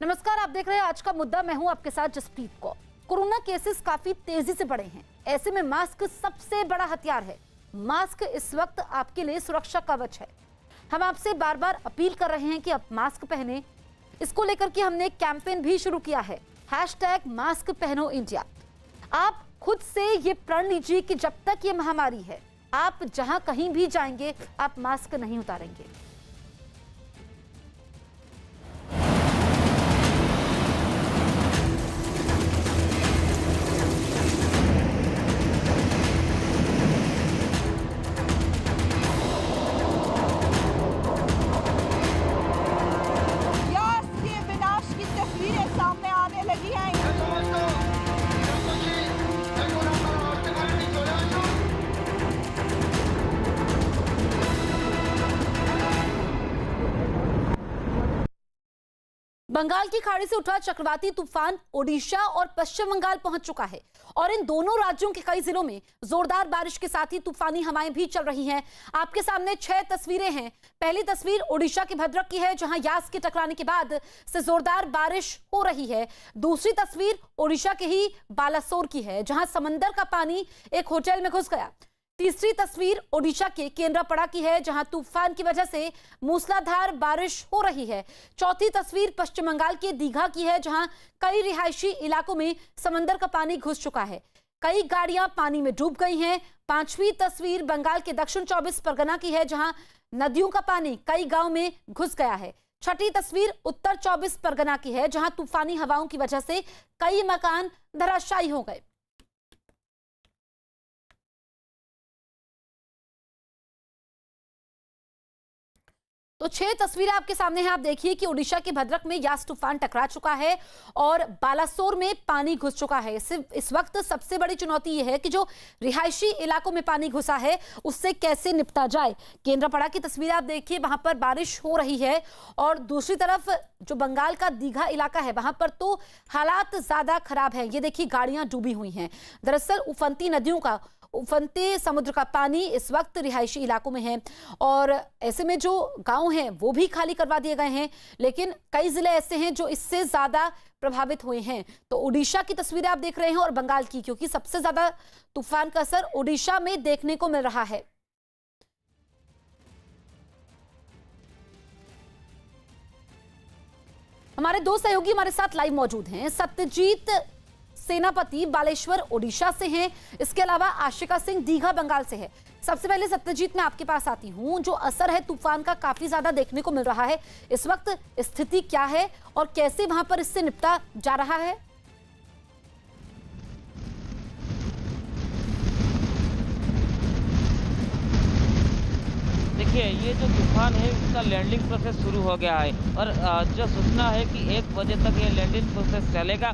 नमस्कार, आप देख रहे हैं आज का मुद्दा। मैं हूं आपके साथ जसप्रीत कौर। कोरोना केसेस काफी तेजी से बढ़े हैं, ऐसे में मास्क सबसे बड़ा हथियार है। मास्क इस वक्त आपके लिए सुरक्षा कवच है। हम आपसे बार बार अपील कर रहे हैं कि आप मास्क पहने। इसको लेकर के हमने एक कैंपेन भी शुरू किया है, #मास्क पहनो इंडिया। आप खुद से ये प्रण लीजिए कि जब तक ये महामारी है, आप जहां कहीं भी जाएंगे, आप मास्क नहीं उतारेंगे। बंगाल की खाड़ी से उठा चक्रवाती तूफान ओडिशा और पश्चिम बंगाल पहुंच चुका है और इन दोनों राज्यों के कई जिलों में जोरदार बारिश के साथ ही तूफानी हवाएं भी चल रही हैं। आपके सामने 6 तस्वीरें हैं। पहली तस्वीर ओडिशा के भद्रक की है, जहां यास के टकराने के बाद से जोरदार बारिश हो रही है। दूसरी तस्वीर ओडिशा के ही बालासोर की है, जहां समंदर का पानी एक होटल में घुस गया। तीसरी तस्वीर ओडिशा के केंद्रापड़ा की है, जहां तूफान की वजह से मूसलाधार बारिश हो रही है। चौथी तस्वीर पश्चिम बंगाल के दीघा की है, जहां कई रिहायशी इलाकों में समंदर का पानी घुस चुका है, कई गाड़ियां पानी में डूब गई हैं। पांचवी तस्वीर बंगाल के दक्षिण 24 परगना की है, जहां नदियों का पानी कई गांव में घुस गया है। छठी तस्वीर उत्तर 24 परगना की है, जहां तूफानी हवाओं की वजह से कई मकान धराशायी हो गए। तो 6 तस्वीरें आपके सामने हैं। आप देखिए कि ओडिशा के भद्रक में यास तूफान टकरा चुका है और बालासोर में पानी घुस चुका है। इस वक्त सबसे बड़ी चुनौती यह है कि जो रिहायशी इलाकों में पानी घुसा है, उससे कैसे निपटा जाए। केंद्रापड़ा की तस्वीर आप देखिए, वहां पर बारिश हो रही है और दूसरी तरफ जो बंगाल का दीघा इलाका है, वहां पर तो हालात ज्यादा खराब है। ये देखिए, गाड़ियां डूबी हुई हैं। दरअसल उफनते समुद्र का पानी इस वक्त रिहायशी इलाकों में है और ऐसे में जो गांव हैं वो भी खाली करवा दिए गए हैं, लेकिन कई जिले ऐसे हैं जो इससे ज्यादा प्रभावित हुए हैं। तो ओडिशा की तस्वीरें आप देख रहे हैं और बंगाल की, क्योंकि सबसे ज्यादा तूफान का असर ओडिशा में देखने को मिल रहा है। हमारे 2 सहयोगी हमारे साथ लाइव मौजूद हैं। सत्यजीत सेनापति बालेश्वर ओडिशा से हैं, इसके अलावा आशिका सिंह दीघा बंगाल से है। सबसे पहले सत्यजीत, मैं आपके पास आती हूं। जो असर है तूफान का काफी ज्यादा देखने को मिल रहा है, इस वक्त स्थिति क्या है और कैसे वहां पर इससे निपटा जा रहा है? देखिए, ये जो तूफान है इसका लैंडिंग प्रोसेस शुरू हो गया है और जो सूचना है कि 1 बजे तक ये लैंडिंग प्रोसेस चलेगा।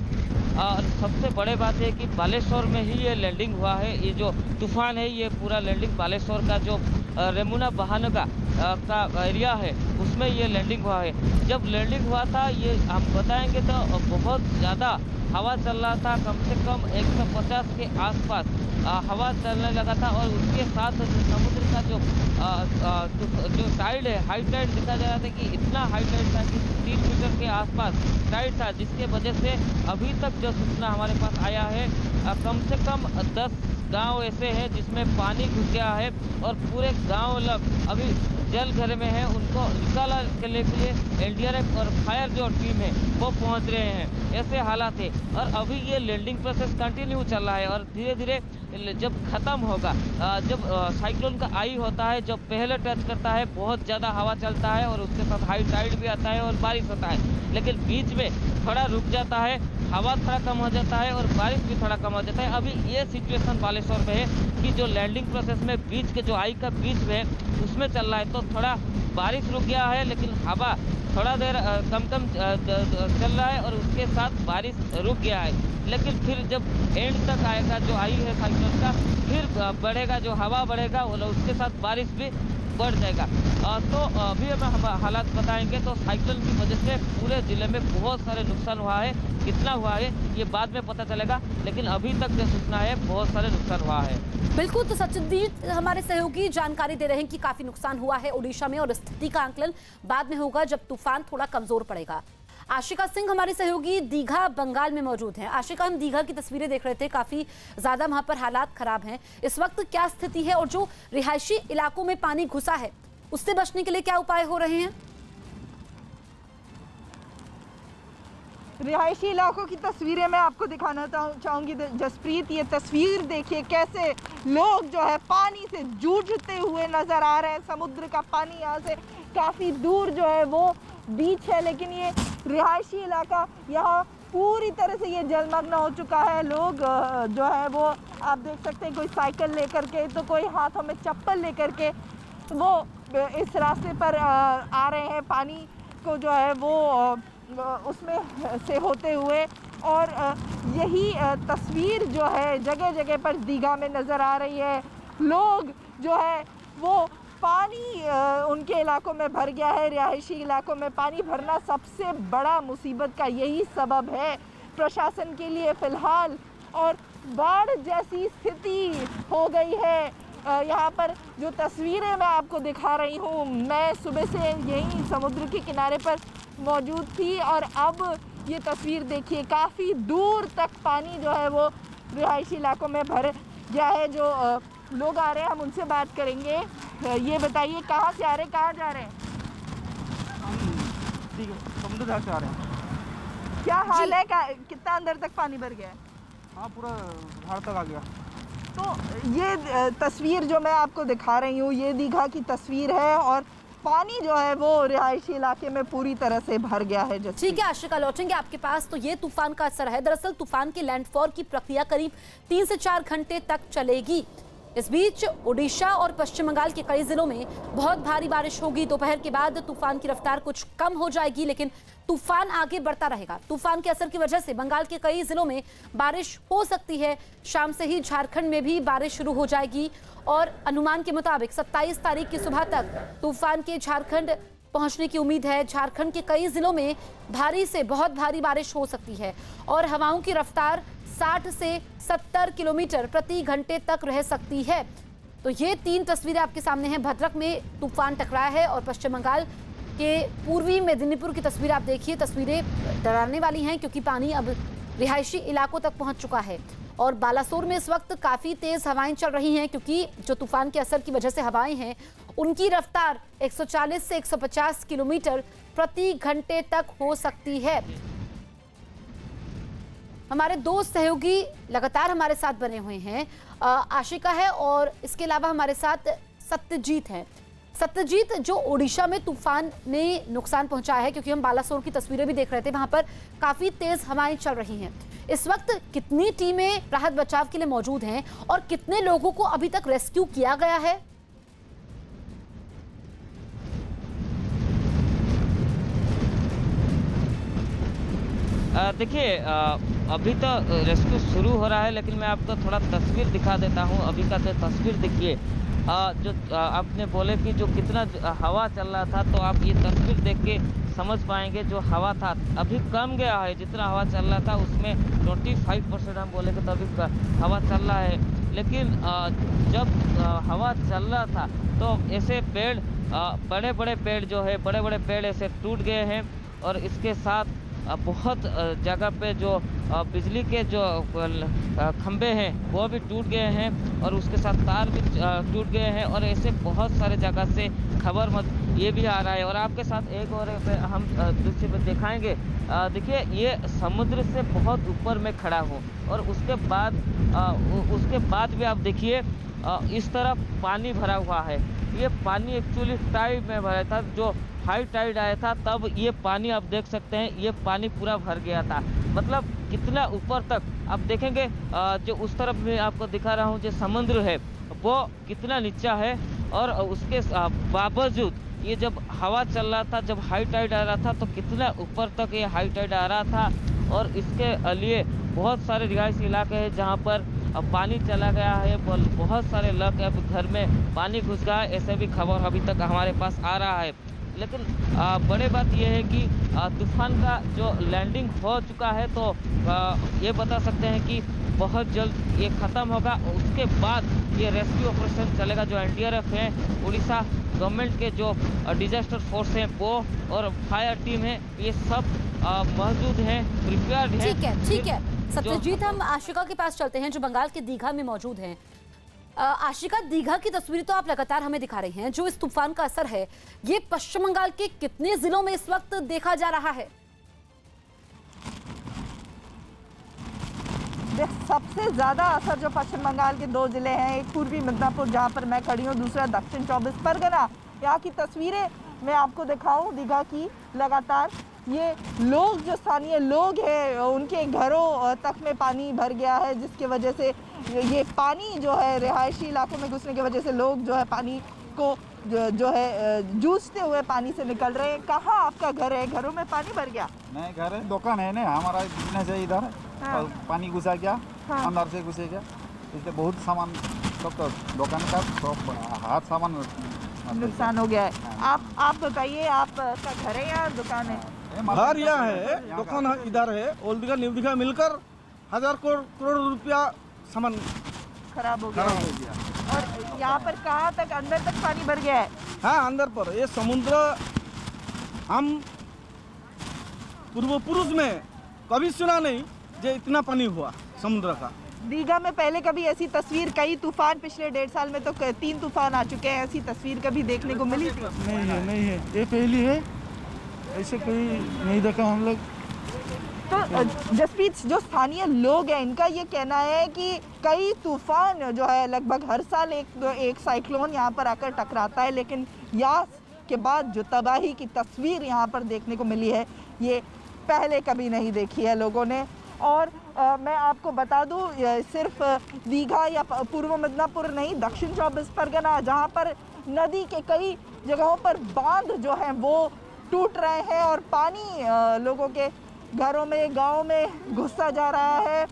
और सबसे बड़े बात है कि बालेश्वर में ही ये लैंडिंग हुआ है। ये जो तूफान है, ये पूरा लैंडिंग बालेश्वर का जो रेमुना बहानगा का एरिया है, उसमें ये लैंडिंग हुआ है। जब लैंडिंग हुआ था, ये हम बताएंगे तो बहुत ज़्यादा हवा चल रहा था। कम से कम 150 के आसपास हवा चलने लगा था और उसके साथ जो समुद्र का जो टाइड है, हाई टाइड दिखा जा रहा था कि इतना हाई टाइड था कि 3 मीटर के आसपास टाइड था, जिसके वजह से अभी तक जो सूचना हमारे पास आया है, कम से कम 10 गांव ऐसे हैं जिसमें पानी घुस गया है और पूरे गांव लोग अभी जल घर में है। उनको निकाला के लिए एनडीआरएफ और फायर जो टीम है वो पहुंच रहे हैं। ऐसे हालात है और अभी ये लैंडिंग प्रोसेस कंटिन्यू चल रहा है और धीरे धीरे जब ख़त्म होगा, जब साइक्लोन का आई होता है, जब पहले टच करता है, बहुत ज़्यादा हवा चलता है और उसके साथ हाई टाइड भी आता है और बारिश होता है, लेकिन बीच में थोड़ा रुक जाता है, हवा थोड़ा कम हो जाता है और बारिश भी थोड़ा कम हो जाता है। अभी ये सिचुएशन बालेश्वर में है कि जो लैंडिंग प्रोसेस में बीच के जो आई का बीच में उसमें चल रहा है, तो थोड़ा बारिश रुक गया है, लेकिन हवा थोड़ा देर कम चल रहा है और उसके साथ बारिश रुक गया है। लेकिन फिर जब एंड तक आएगा, जो आई है साइक्लोन का, फिर बढ़ेगा, जो हवा बढ़ेगा उसके साथ बारिश भी बढ़ जाएगा। तो अभी हम हालात बताएंगे तो साइक्लोन की वजह से पूरे जिले में बहुत सारे नुकसान हुआ है। कितना हुआ है ये बाद में पता चलेगा, लेकिन अभी तक जो सूचना है बहुत सारे नुकसान हुआ है। बिल्कुल, तो सचिंदीप हमारे सहयोगी जानकारी दे रहे हैं कि काफी नुकसान हुआ है ओडिशा में और स्थिति का आंकलन बाद में होगा जब तूफान थोड़ा कमजोर पड़ेगा। आशिका सिंह हमारी सहयोगी दीघा बंगाल में मौजूद हैं। आशिका, हम दीघा की तस्वीरें देख रहे थे, काफी ज्यादा वहां पर हालात खराब हैं। इस वक्त क्या स्थिति है और जो रिहायशी इलाकों में पानी घुसा है उससे बचने के लिए क्या उपाय हो रहे हैं? रिहायशी इलाकों की तस्वीरें मैं आपको दिखाना चाहूँगी जसप्रीत। ये तस्वीर देखिए कैसे लोग जो है पानी से जूझते हुए नज़र आ रहे हैं। समुद्र का पानी यहाँ से काफ़ी दूर जो है वो बीच है, लेकिन ये रिहायशी इलाका यहाँ पूरी तरह से ये जलमग्न हो चुका है। लोग जो है वो आप देख सकते हैं, कोई साइकिल लेकर के तो कोई हाथों में चप्पल लेकर के वो इस रास्ते पर आ रहे हैं, पानी को जो है वो उसमें से होते हुए। और यही तस्वीर जो है जगह जगह पर दीघा में नज़र आ रही है। लोग जो है वो पानी उनके इलाकों में भर गया है। रिहायशी इलाकों में पानी भरना सबसे बड़ा मुसीबत का यही सबब है प्रशासन के लिए फ़िलहाल, और बाढ़ जैसी स्थिति हो गई है। यहाँ पर जो तस्वीरें मैं आपको दिखा रही हूँ, मैं सुबह से यहीं समुद्र के किनारे पर मौजूद थी और अब ये तस्वीर देखिए, काफ़ी दूर तक पानी जो है वो रिहायशी इलाकों में भर गया है। जो लोग आ रहे हैं हम उनसे बात करेंगे। ये बताइए कहाँ से आ रहे हैं, कहाँ जा रहे हैं? समुद्र घाट से आ रहे हैं। क्या हाल है, कितना अंदर तक पानी भर गया है? हाँ, पूरा घाट तक आ गया। तो ये तस्वीर जो मैं आपको दिखा रही हूँ, ये दीघा की तस्वीर है और पानी जो है वो रिहायशी इलाके में पूरी तरह से भर गया है। ठीक है आशिका, लौटेंगे आपके पास। तो ये तूफान का असर है। दरअसल तूफान के लैंडफॉल की प्रक्रिया करीब 3 से 4 घंटे तक चलेगी। इस बीच ओडिशा और पश्चिम बंगाल के कई जिलों में बहुत भारी बारिश होगी। दोपहर के बाद तूफान की रफ्तार कुछ कम हो जाएगी, लेकिन तूफान आगे बढ़ता रहेगा। तूफान के असर की वजह से बंगाल के कई जिलों में बारिश हो सकती है। शाम से ही झारखंड में भी बारिश शुरू हो जाएगी और अनुमान के मुताबिक 27 तारीख की सुबह तक तूफान के झारखंड पहुंचने की उम्मीद है। झारखंड के कई जिलों में भारी से बहुत भारी बारिश हो सकती है और हवाओं की रफ्तार 60 से 70 किलोमीटर प्रति घंटे तक रह सकती है। तो ये 3 तस्वीरें आपके सामने हैं। भद्रक में तूफान टकराया है और पश्चिम बंगाल के पूर्वी मेदिनीपुर की तस्वीर आप देखिए। तस्वीरें डराने वाली हैं क्योंकि पानी अब रिहायशी इलाकों तक पहुंच चुका है और बालासोर में इस वक्त काफ़ी तेज़ हवाएं चल रही हैं, क्योंकि जो तूफान के असर की वजह से हवाएं हैं उनकी रफ्तार 140 से 150 किलोमीटर प्रति घंटे तक हो सकती है। हमारे 2 सहयोगी लगातार हमारे साथ बने हुए हैं। आशिका है और इसके अलावा हमारे साथ सत्यजीत हैं। सत्यजीत, जो ओडिशा में तूफान ने नुकसान पहुंचाया है, क्योंकि हम बालासोर की तस्वीरें भी देख रहे थे, वहां पर काफी तेज हवाएं चल रही हैं। इस वक्त कितनी टीमें राहत बचाव के लिए मौजूद हैं और कितने लोगों को अभी तक रेस्क्यू किया गया है? देखिए, अभी तो रेस्क्यू शुरू हो रहा है, लेकिन मैं आपको थोड़ा तस्वीर दिखा देता हूँ। अभी का तो तस्वीर देखिए, जो आपने बोले कि जो कितना हवा चल रहा था, तो आप ये तस्वीर देख के समझ पाएंगे। जो हवा था अभी कम गया है, जितना हवा चल रहा था उसमें 25% हम बोलेंगे तो अभी हवा चल रहा है। लेकिन जब हवा चल रहा था तो ऐसे पेड़, बड़े बड़े पेड़ जो है, बड़े बड़े पेड़ ऐसे टूट गए हैं और इसके साथ बहुत जगह पे जो बिजली के जो खंभे हैं वो भी टूट गए हैं और उसके साथ तार भी टूट गए हैं और ऐसे बहुत सारे जगह से खबर ये भी आ रहा है। और आपके साथ एक और हम दृश्य पे दिखाएंगे। देखिए, ये समुद्र से बहुत ऊपर में खड़ा हूँ और उसके बाद भी आप देखिए इस तरफ पानी भरा हुआ है। ये पानी एक्चुअली टाइड में भरा था, जो हाई टाइड आया था तब ये पानी आप देख सकते हैं, ये पानी पूरा भर गया था। मतलब कितना ऊपर तक आप देखेंगे, जो उस तरफ में आपको दिखा रहा हूँ जो समुद्र है वो कितना नीचा है। और उसके बावजूद ये जब हवा चल रहा था, जब हाई टाइड आ रहा था, तो कितना ऊपर तक ये हाई टाइड आ रहा था। और इसके लिए बहुत सारे रिहायशी इलाके हैं जहाँ पर पानी चला गया है। बहुत सारे लोग अब घर में पानी घुस गया है, ऐसे भी खबर अभी तक हमारे पास आ रहा है। लेकिन बड़ी बात यह है कि तूफान का जो लैंडिंग हो चुका है, तो ये बता सकते हैं कि बहुत जल्द ये ख़त्म होगा। उसके बाद ये रेस्क्यू ऑपरेशन चलेगा। जो एनडीआरएफ है, उड़ीसा गवर्नमेंट के जो डिजास्टर फोर्स हैं वो और फायर टीम है, ये सब मौजूद हैं, प्रिपेयर्ड हैं। ठीक है सत्यजीत, हम आशिका के पास चलते हैं जो बंगाल के दीघा में मौजूद हैं। आशिका, दीघा की तस्वीर तो आप लगातार हमें दिखा रही हैं। जो इस तूफान का असर है ये पश्चिम बंगाल के कितने जिलों में इस वक्त देखा जा रहा है? सबसे ज्यादा असर जो पश्चिम बंगाल के 2 जिले हैं, एक पूर्वी मिदनापुर जहां पर मैं खड़ी हूँ, दूसरा दक्षिण 24 परगना। यहाँ की तस्वीरें मैं आपको दिखाऊं दीघा की लगातार, ये लोग जो स्थानीय लोग हैं उनके घरों तक में पानी भर गया है, जिसके वजह से ये पानी जो है रिहायशी इलाकों में घुसने की वजह से लोग जो है पानी को जो है जूझते हुए पानी से निकल रहे हैं। कहाँ आपका घर है? घरों में पानी भर गया? नहीं, घर है, दुकान है ना, हमारा बिजनेस है इधर। हाँ। और पानी घुसा गया, हाँ। अंदर से घुसे गया, इसलिए बहुत सामान सब तो दुकान का सब हर सामान नुकसान हो गया है। आप बताइए, आपका घर है या दुकान है? घर यहाँ है, दुकान इधर है, ओल्ड दीघा न्यू दीघा मिलकर 1000 करोड़ रुपया सामान खराब हो गया खराब है। हो गया। और यहाँ पर कहाँ तक अंदर तक पानी भर गया है? हाँ, अंदर पर ये समुद्र हम पूर्व में कभी सुना नहीं जो इतना पानी हुआ समुद्र का। दीघा में पहले कभी ऐसी तस्वीर, कई तूफान पिछले 1.5 साल में तो 3 तूफान आ चुके हैं, ऐसी तस्वीर कभी देखने को मिली थी? नहीं है, ये पहली है, ऐसे कोई नहीं देखा हम लोग। तो जसप्रीत, जो स्थानीय लोग हैं इनका ये कहना है कि कई तूफान जो है लगभग हर साल एक साइक्लोन यहाँ पर आकर टकराता है, लेकिन यास के बाद जो तबाही की तस्वीर यहाँ पर देखने को मिली है ये पहले कभी नहीं देखी है लोगों ने। और मैं आपको बता दूं, सिर्फ दीघा या पूर्व मिदनापुर नहीं, दक्षिण 24 परगना जहाँ पर नदी के कई जगहों पर बांध जो हैं वो टूट रहे हैं और पानी लोगों के घरों में, गाँव में घुसता जा रहा है।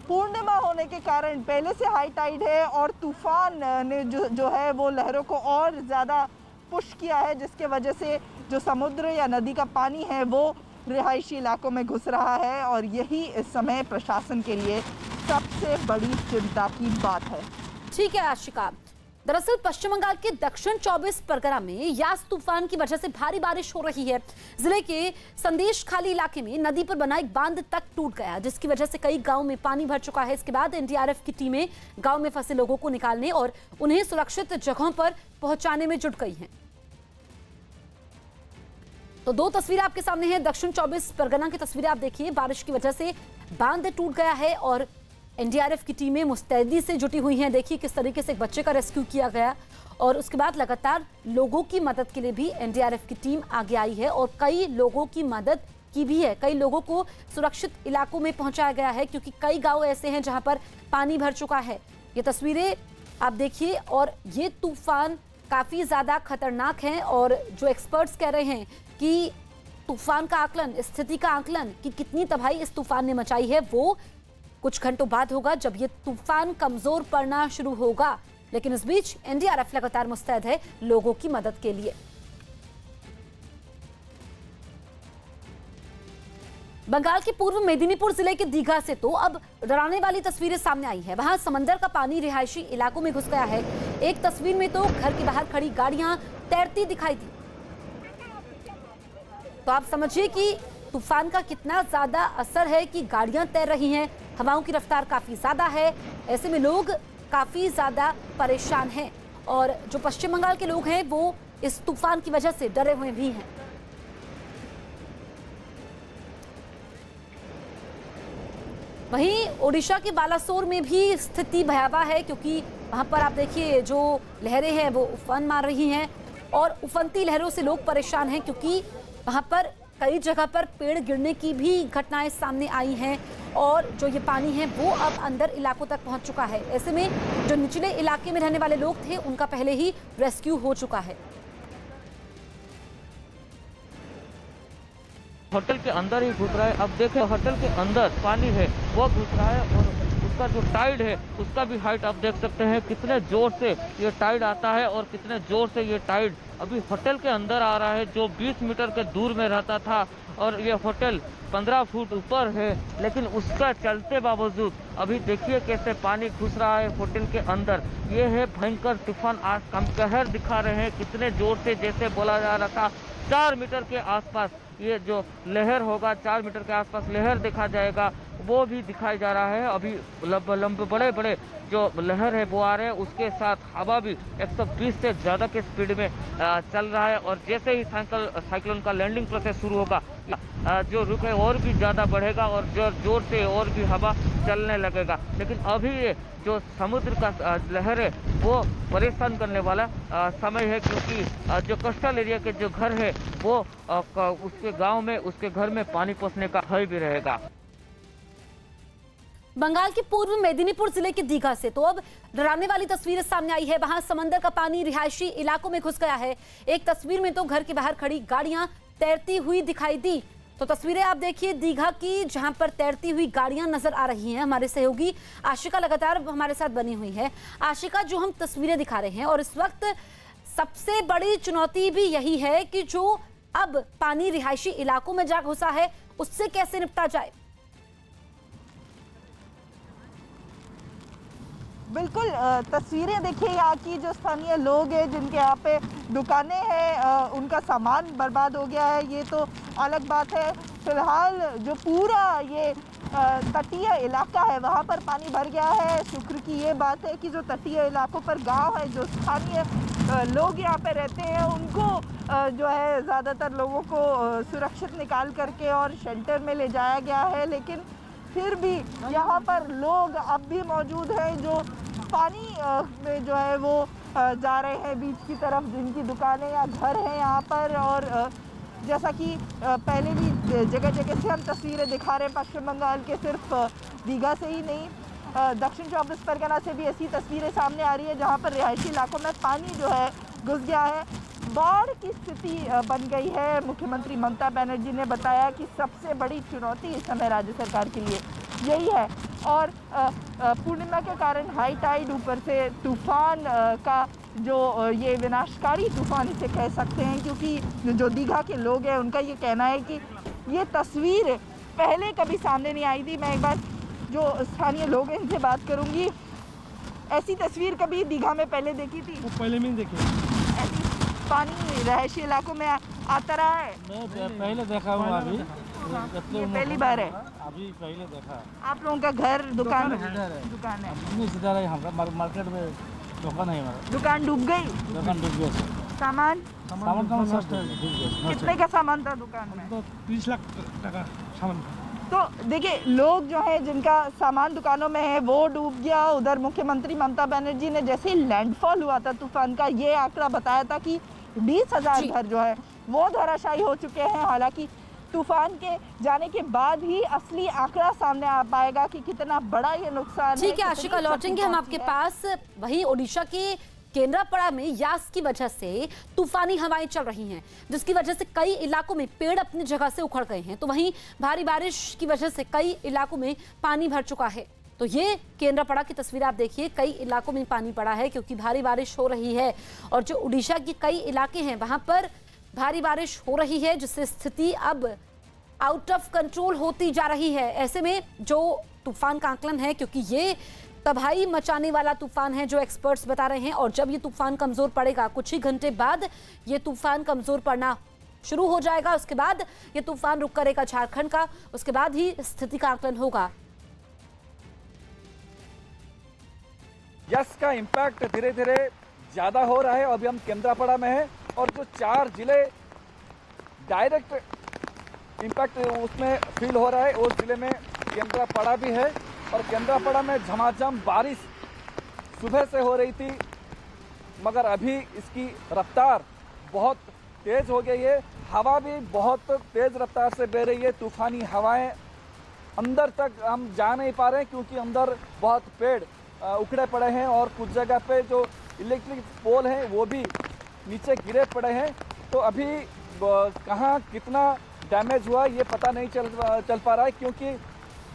पूर्णिमा होने के कारण पहले से हाई टाइड है और तूफान ने जो है वो लहरों को और ज़्यादा पुश किया है, जिसके वजह से जो समुद्र या नदी का पानी है वो रिहायशी इलाकों में घुस रहा है और यही इस समय प्रशासन के लिए सबसे बड़ी चिंता की बात है। ठीक है आशिका, दरअसल पश्चिम बंगाल के दक्षिण 24 परगना में यास तूफान की वजह से भारी बारिश हो रही है। जिले के संदेश खाली इलाके में नदी पर बना एक बांध तक टूट गया, जिसकी वजह से कई गांव में पानी भर चुका है। इसके बाद एनडीआरएफ की टीमें गांव में फंसे लोगों को निकालने और उन्हें सुरक्षित जगहों पर पहुंचाने में जुट गई हैं। तो 2 तस्वीरें आपके सामने हैं। दक्षिण 24 परगना की तस्वीरें आप देखिए, बारिश की वजह से बांध टूट गया है और एनडीआरएफ की टीमें मुस्तैदी से जुटी हुई हैं। देखिए किस तरीके से एक बच्चे का रेस्क्यू किया गया और उसके बाद लगातार लोगों की मदद के लिए भी एनडीआरएफ की टीम आगे आई है और कई लोगों की मदद की भी है। कई लोगों को सुरक्षित इलाकों में पहुंचाया गया है क्योंकि कई गांव ऐसे हैं जहां पर पानी भर चुका है। ये तस्वीरें आप देखिए और ये तूफान काफी ज्यादा खतरनाक है और जो एक्सपर्ट्स कह रहे हैं कि तूफान का आकलन, स्थिति का आकलन कि कितनी तबाही इस तूफान ने मचाई है वो कुछ घंटों बाद होगा जब ये तूफान कमजोर पड़ना शुरू होगा। लेकिन इस बीच एनडीआरएफ लगातार मुस्तैद है लोगों की मदद के लिए। बंगाल के पूर्व मेदिनीपुर जिले के दीघा से तो अब डराने वाली तस्वीरें सामने आई है। वहां समंदर का पानी रिहायशी इलाकों में घुस गया है। एक तस्वीर में तो घर के बाहर खड़ी गाड़ियां तैरती दिखाई दी। तो आप समझिए कि तूफान का कितना ज्यादा असर है कि गाड़ियां तैर रही हैं, हवाओं की रफ्तार काफी ज्यादा है। ऐसे में लोग काफी ज्यादा परेशान हैं और जो पश्चिम बंगाल के लोग हैं वो इस तूफान की वजह से डरे हुए भी हैं। वहीं ओडिशा के बालासोर में भी स्थिति भयावह है क्योंकि वहां पर आप देखिए जो लहरें हैं वो उफान मार रही हैं और उफनती लहरों से लोग परेशान हैं क्योंकि वहां पर कई जगह पर पेड़ गिरने की भी घटनाएं सामने आई हैं और जो ये पानी है वो अब अंदर इलाकों तक पहुंच चुका है। ऐसे में जो निचले इलाके में रहने वाले लोग थे उनका पहले ही रेस्क्यू हो चुका है। होटल के अंदर ही घुस रहा है। अब देखें होटल के अंदर पानी है वो घुस रहा है और उसका जो टाइड है उसका भी हाइट आप देख सकते हैं कितने जोर से ये टाइड आता है और कितने जोर से ये टाइड अभी होटल के अंदर आ रहा है, जो 20 मीटर के दूर में रहता था और ये होटल 15 फुट ऊपर है, लेकिन उसका चलते बावजूद अभी देखिए कैसे पानी घुस रहा है होटल के अंदर। ये है भयंकर तूफान, आज हम कहर दिखा रहे हैं कितने जोर से, जैसे बोला जा रहा था 4 मीटर के आसपास ये जो लहर होगा, 4 मीटर के आसपास लहर देखा जाएगा, वो भी दिखाई जा रहा है। अभी लंबे बड़े बड़े जो लहर है वो आ रहे हैं, उसके साथ हवा भी 120 से ज़्यादा के स्पीड में चल रहा है। और जैसे ही साइक्लोन का लैंडिंग प्रोसेस शुरू होगा, जो रुख है और भी ज़्यादा बढ़ेगा और जोर से और भी हवा चलने लगेगा। लेकिन अभी ये जो समुद्र का लहर है वो परेशान करने वाला समय है, क्योंकि जो कोस्टल एरिया के जो घर है वो उसके गांव में, उसके घर में पानी पहुंचने का भय भी रहेगा। बंगाल के पूर्व मेदिनीपुर जिले के दीघा से तो अब डरावने वाली तस्वीरें सामने आई है। वहां समंदर का पानी रिहायशी इलाकों में घुस गया है। एक तस्वीर में तो घर के बाहर खड़ी गाड़ियां तैरती हुई दिखाई दी। तो तस्वीरें आप देखिए दीघा की, जहां पर तैरती हुई गाड़ियां नजर आ रही हैं। हमारे सहयोगी आशिका लगातार हमारे साथ बनी हुई है। आशिका, जो हम तस्वीरें दिखा रहे हैं, और इस वक्त सबसे बड़ी चुनौती भी यही है कि जो अब पानी रिहायशी इलाकों में जा घुसा है उससे कैसे निपटा जाए। बिल्कुल, तस्वीरें देखिए यहाँ की, जो स्थानीय लोग हैं जिनके यहाँ पे दुकानें हैं, उनका सामान बर्बाद हो गया है, ये तो अलग बात है। फिलहाल जो पूरा ये तटीय इलाका है वहाँ पर पानी भर गया है। शुक्र की ये बात है कि जो तटीय इलाकों पर गांव है, जो स्थानीय लोग यहाँ पे रहते हैं, उनको जो है ज़्यादातर लोगों को सुरक्षित निकाल करके और शेल्टर में ले जाया गया है। लेकिन फिर भी यहाँ पर लोग अब भी मौजूद हैं जो पानी में जो है वो जा रहे हैं बीच की तरफ, जिनकी दुकानें या घर हैं यहाँ पर। और जैसा कि पहले भी जगह जगह से हम तस्वीरें दिखा रहे हैं पश्चिम बंगाल के, सिर्फ दीघा से ही नहीं, दक्षिण 24 परगना से भी ऐसी तस्वीरें सामने आ रही है जहाँ पर रिहायशी इलाकों में पानी जो है घुस गया है। बाढ़ की स्थिति बन गई है। मुख्यमंत्री ममता बनर्जी ने बताया कि सबसे बड़ी चुनौती इस समय राज्य सरकार के लिए यही है। और पूर्णिमा के कारण हाई टाइड, ऊपर से तूफान का जो ये विनाशकारी तूफान इसे कह सकते हैं, क्योंकि जो दीघा के लोग हैं उनका ये कहना है कि ये तस्वीर पहले कभी सामने नहीं आई थी। मैं एक बार जो स्थानीय लोग हैं इनसे बात करूँगी। ऐसी तस्वीर कभी दीघा में पहले देखी थी? वो पहले में देखी। ऐसी पानी रहायशी इलाकों में आता रहा है? मैं पहले देखा हूँ अभी। ये पहली बार है? अभी पहले देखा। आप लोगों का घर दुकान है? दुकान है सीधा रही, हम मार्केट में दुकान है हमारा। दुकान डूब गई? दुकान डूब गया। सामान का सब डूब गया। कितने का सामान था दुकान में? तो 30 लाख टका सामान। तो देखिए, लोग जो है जिनका सामान दुकानों में है वो डूब गया। उधर मुख्यमंत्री ममता बनर्जी ने जैसे ही लैंडफॉल हुआ था तूफान का, ये आंकड़ा बताया था कि 20,000 घर जो है वो धराशायी हो चुके हैं। हालांकि तूफान के जाने के बाद ही असली आंकड़ा सामने आ पाएगा कि कितना बड़ा ये नुकसान है। ठीक है आशिका, लौटेंगे हम आपके पास। वहीं ओडिशा के केंद्रापड़ा में यास की वजह से तूफानी हवाएं चल रही हैं, जिसकी वजह से कई इलाकों में पेड़ अपनी जगह से उखड़ गए हैं। तो वहीं भारी बारिश की वजह से कई इलाकों में पानी भर चुका है। तो ये केंद्रापड़ा की तस्वीर आप देखिए, कई इलाकों में पानी पड़ा है क्योंकि भारी बारिश हो रही है। और जो उड़ीसा के कई इलाके हैं वहां पर भारी बारिश हो रही है, जिससे स्थिति अब आउट ऑफ कंट्रोल होती जा रही है। ऐसे में जो तूफान का आकलन है, क्योंकि ये तबाही मचाने वाला तूफान है जो एक्सपर्ट्स बता रहे हैं, और जब ये तूफान कमजोर पड़ेगा, कुछ ही घंटे बाद ये तूफान कमजोर पड़ना शुरू हो जाएगा। उसके बाद ये तूफान रुख करेगा झारखंड का, उसके बाद ही स्थिति का आकलन होगा। यस का इम्पैक्ट धीरे धीरे ज़्यादा हो रहा है। अभी हम केंद्रापड़ा में हैं और जो 4 जिले डायरेक्ट इम्पैक्ट उसमें फील हो रहा है, उस जिले में केंद्रापड़ा भी है। और केंद्रापड़ा में झमाझम बारिश सुबह से हो रही थी, मगर अभी इसकी रफ्तार बहुत तेज़ हो गई है। हवा भी बहुत तेज़ रफ्तार से बह रही है। तूफ़ानी हवाएं अंदर तक हम जा नहीं पा रहे हैं क्योंकि अंदर बहुत पेड़ उखड़े पड़े हैं और कुछ जगह पे जो इलेक्ट्रिक पोल हैं वो भी नीचे गिरे पड़े हैं। तो अभी कहाँ कितना डैमेज हुआ ये पता नहीं चल पा रहा है, क्योंकि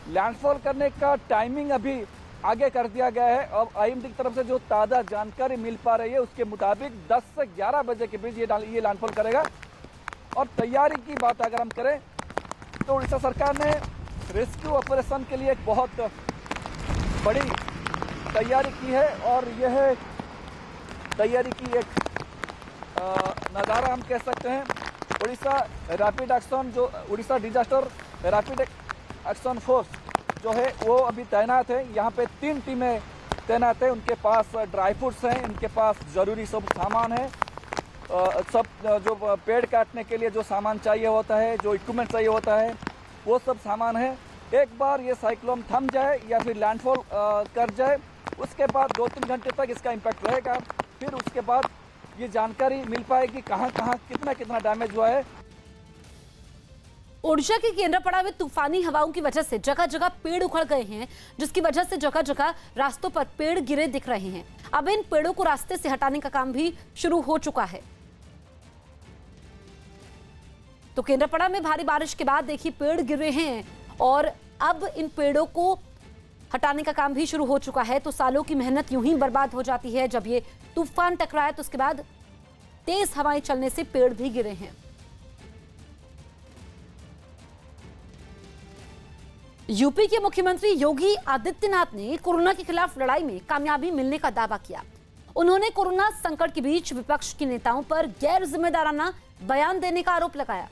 लैंडफॉल करने का टाइमिंग अभी आगे कर दिया गया है। अब आईएमडी की तरफ से जो ताज़ा जानकारी मिल पा रही है उसके मुताबिक 10 से 11 बजे के बीच ये लैंडफॉल करेगा। और तैयारी की बात अगर हम करें तो उड़ीसा सरकार ने रेस्क्यू ऑपरेशन के लिए एक बहुत बड़ी तैयारी की है और यह तैयारी की एक नज़ारा हम कह सकते हैं। Orissa disaster rapid action force जो है वो अभी तैनात है। यहाँ पे 3 टीमें तैनात है। उनके पास ड्राई फ्रूट्स हैं, इनके पास ज़रूरी सब सामान है, सब जो पेड़ काटने के लिए जो सामान चाहिए होता है, जो इक्विपमेंट चाहिए होता है, वो सब सामान है। एक बार ये साइक्लोन थम जाए या फिर लैंडफॉल कर जाए उसके बाद 2-3 घंटे तक इसका इम्पैक्ट रहेगा। फिर उसके बाद ये जानकारी मिल पाएगी कहाँ कहाँ कितना डैमेज हुआ है। ओडिशा के केंद्रपड़ा में तूफानी हवाओं की वजह से जगह जगह पेड़ उखड़ गए हैं, जिसकी वजह से जगह जगह रास्तों पर पेड़ गिरे दिख रहे हैं। अब इन पेड़ों को रास्ते से हटाने का काम भी शुरू हो चुका है। तो केंद्रपड़ा में भारी बारिश के बाद देखिए पेड़ गिरे हैं और अब इन पेड़ों को हटाने का काम भी शुरू हो चुका है। तो सालों की मेहनत यूं ही बर्बाद हो जाती है जब ये तूफान टकराया तो उसके बाद तेज हवाएं चलने से पेड़ भी गिरे हैं। यूपी के मुख्यमंत्री योगी आदित्यनाथ ने कोरोना के खिलाफ लड़ाई में कामयाबी मिलने का दावा किया। उन्होंने कोरोना संकट के बीच विपक्ष के नेताओं पर गैर जिम्मेदाराना बयान देने का आरोप लगाया।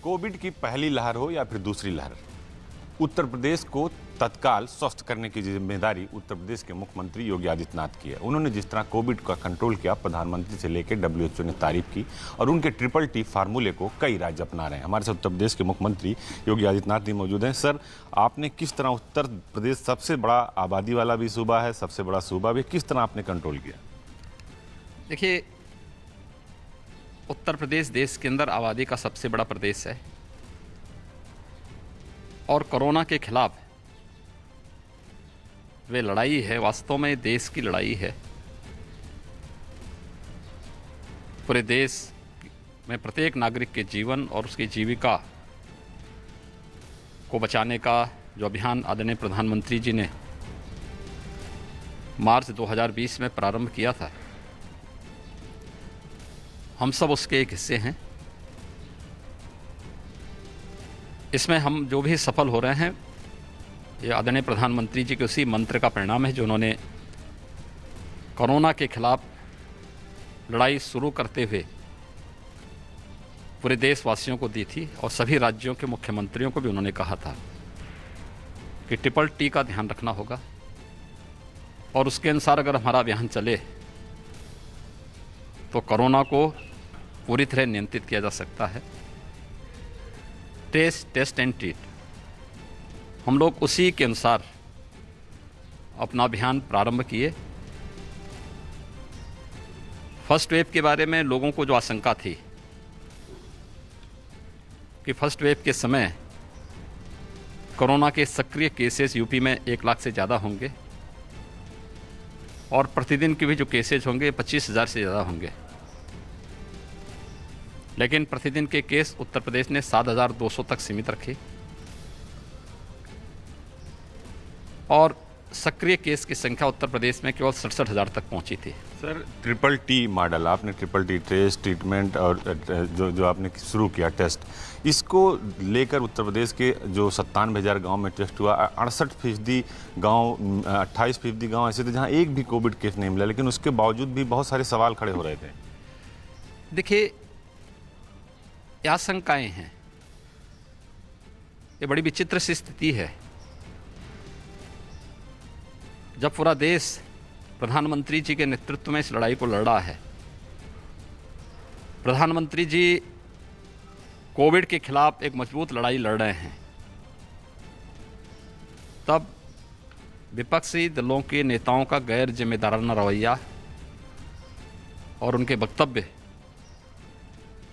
कोविड की पहली लहर हो या फिर दूसरी लहर, उत्तर प्रदेश को तत्काल स्वस्थ करने की जिम्मेदारी उत्तर प्रदेश के मुख्यमंत्री योगी आदित्यनाथ की है। उन्होंने जिस तरह कोविड का कंट्रोल किया, प्रधानमंत्री से लेकर WHO ने तारीफ की और उनके TTT फार्मूले को कई राज्य अपना रहे हैं। हमारे साथ उत्तर प्रदेश के मुख्यमंत्री योगी आदित्यनाथ जी मौजूद हैं। सर, आपने किस तरह, उत्तर प्रदेश सबसे बड़ा आबादी वाला भी सूबा है, सबसे बड़ा सूबा भी, किस तरह आपने कंट्रोल किया? देखिए, उत्तर प्रदेश देश के अंदर आबादी का सबसे बड़ा प्रदेश है और कोरोना के खिलाफ वे लड़ाई है, वास्तव में देश की लड़ाई है। पूरे देश में प्रत्येक नागरिक के जीवन और उसकी जीविका को बचाने का जो अभियान आदरणीय प्रधानमंत्री जी ने मार्च 2020 में प्रारंभ किया था, हम सब उसके एक हिस्से हैं। इसमें हम जो भी सफल हो रहे हैं, ये आदरणीय प्रधानमंत्री जी के उसी मंत्र का परिणाम है जो उन्होंने कोरोना के खिलाफ लड़ाई शुरू करते हुए पूरे देशवासियों को दी थी और सभी राज्यों के मुख्यमंत्रियों को भी उन्होंने कहा था कि TTT का ध्यान रखना होगा और उसके अनुसार अगर हमारा अभियान चले तो कोरोना को पूरी तरह नियंत्रित किया जा सकता है। टेस्ट एंड ट्रीट, हम लोग उसी के अनुसार अपना अभियान प्रारंभ किए। फर्स्ट वेव के बारे में लोगों को जो आशंका थी कि फर्स्ट वेव के समय कोरोना के सक्रिय केसेस यूपी में 1 लाख से ज़्यादा होंगे और प्रतिदिन के भी जो केसेज होंगे 25,000 से ज़्यादा होंगे, लेकिन प्रतिदिन के केस उत्तर प्रदेश ने 7,200 तक सीमित रखे और सक्रिय केस की संख्या उत्तर प्रदेश में केवल 67,000 तक पहुंची थी। सर, TTT मॉडल, आपने TTT टेस्ट, ट्रीटमेंट और जो आपने शुरू किया टेस्ट, इसको लेकर उत्तर प्रदेश के जो 97,000 गांव में टेस्ट हुआ, 68% गांव, 28% गांव ऐसे थे जहां एक भी कोविड केस नहीं मिला, लेकिन उसके बावजूद भी बहुत सारे सवाल खड़े हो रहे थे। देखिए, आशंकाएं हैं, ये बड़ी विचित्र सी स्थिति है। जब पूरा देश प्रधानमंत्री जी के नेतृत्व में इस लड़ाई को लड़ रहा है, प्रधानमंत्री जी कोविड के खिलाफ एक मजबूत लड़ाई लड़ रहे हैं, तब विपक्षी दलों के नेताओं का गैर जिम्मेदाराना रवैया और उनके वक्तव्य